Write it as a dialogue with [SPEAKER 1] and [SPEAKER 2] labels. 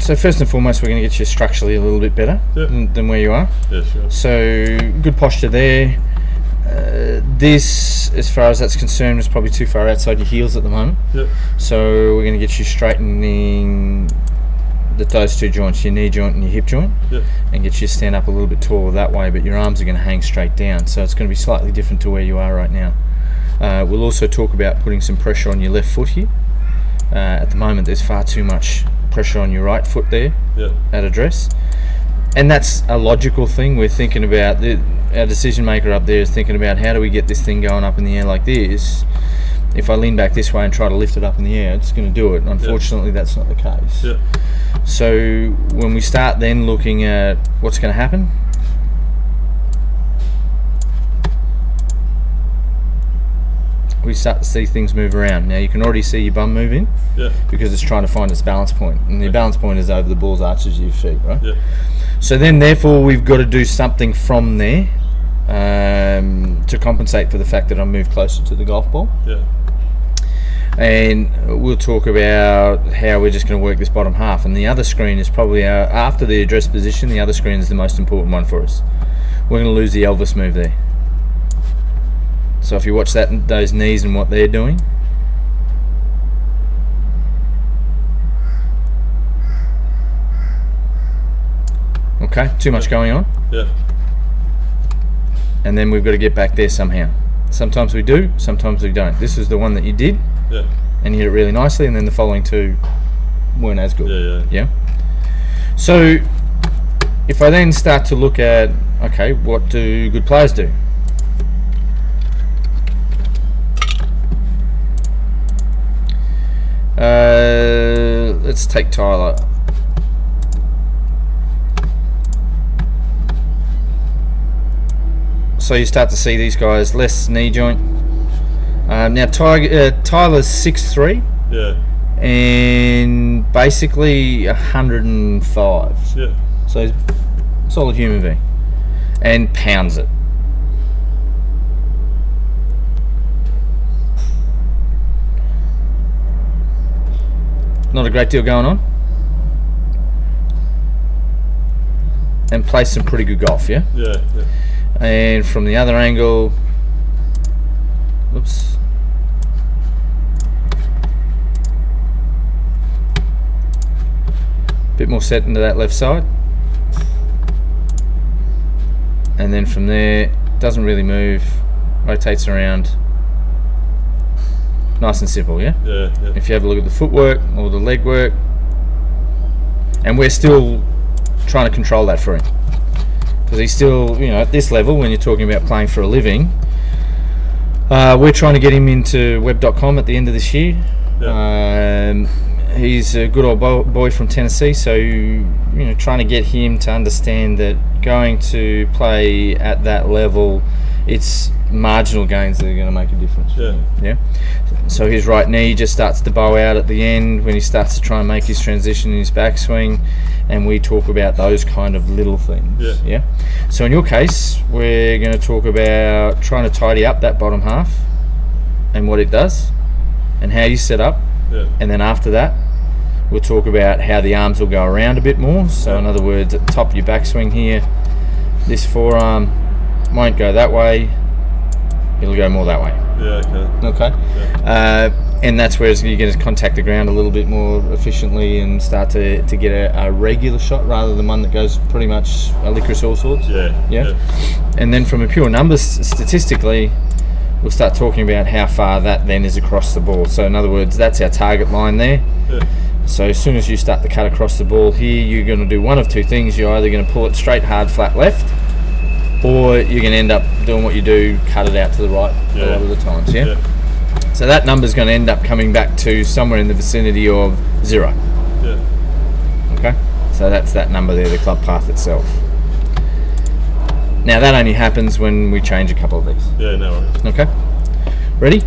[SPEAKER 1] So first and foremost, we're going to get you structurally a little bit better than where you are.
[SPEAKER 2] Yeah, sure.
[SPEAKER 1] So good posture there. This, as far as that's concerned, is probably too far outside your heels at the moment.
[SPEAKER 2] Yep.
[SPEAKER 1] So we're going to get you straightening those two joints, your knee joint and your hip joint, and get you to stand up a little bit taller that way, but your arms are going to hang straight down. So it's going to be slightly different to where you are right now. We'll also talk about putting some pressure on your left foot here. At the moment, there's far too much pressure on your right foot there at address. And that's a logical thing. We're thinking about, our decision maker up there is thinking about how do we get this thing going up in the air like this. If I lean back this way and try to lift it up in the air, it's going to do it. Unfortunately, that's not the case. So when we start then looking at what's going to happen, we start to see things move around. Now you can already see your bum moving because it's trying to find its balance point, and the balance point is over the ball's arches of your feet, right? So then therefore we've got to do something from there to compensate for the fact that I moved closer to the golf ball. And we'll talk about how we're just going to work this bottom half, and the other screen is probably after the address position. The other screen is the most important one for us. We're going to lose the Elvis move there. So if you watch those knees and what they're doing, okay, too much going on. And then we've got to get back there somehow. Sometimes we do, sometimes we don't. This is the one that you did, and you hit it really nicely, and then the following two weren't as good. So if I then start to look at, okay, what do good players do? Let's take Tyler. So you start to see these guys less knee joint. Now Tyler's 6'3", and basically 105. So he's a solid human being, and pounds it. Not a great deal going on, and plays some pretty good golf, And from the other angle, whoops, bit more set into that left side, and then from there doesn't really move, rotates around. Nice and simple, If you have a look at the footwork or the leg work, and we're still trying to control that for him, because he's still, at this level, when you're talking about playing for a living, we're trying to get him into web.com at the end of this year. He's a good old boy from Tennessee, so trying to get him to understand that going to play at that level, it's marginal gains that are going to make a difference. So his right knee just starts to bow out at the end when he starts to try and make his transition in his backswing, and we talk about those kind of little things. So in your case, we're going to talk about trying to tidy up that bottom half and what it does and how you set up, and then after that we'll talk about how the arms will go around a bit more. So in other words, at the top of your backswing here, this forearm won't go that way, it'll go more that way. And that's where you're going to contact the ground a little bit more efficiently and start to get a regular shot rather than one that goes pretty much a licorice all sorts. And then from a pure numbers, statistically, we'll start talking about how far that then is across the ball. So in other words, that's our target line there. So as soon as you start to cut across the ball here, you're going to do one of two things. You're either going to pull it straight, hard, flat left, or you're going to end up doing what you do, cut it out to the right a lot of the times. So that number's going to end up coming back to somewhere in the vicinity of 0. Okay, so that's that number there, the club path itself. Now that only happens when we change a couple of these.
[SPEAKER 2] No worries.
[SPEAKER 1] Okay, ready?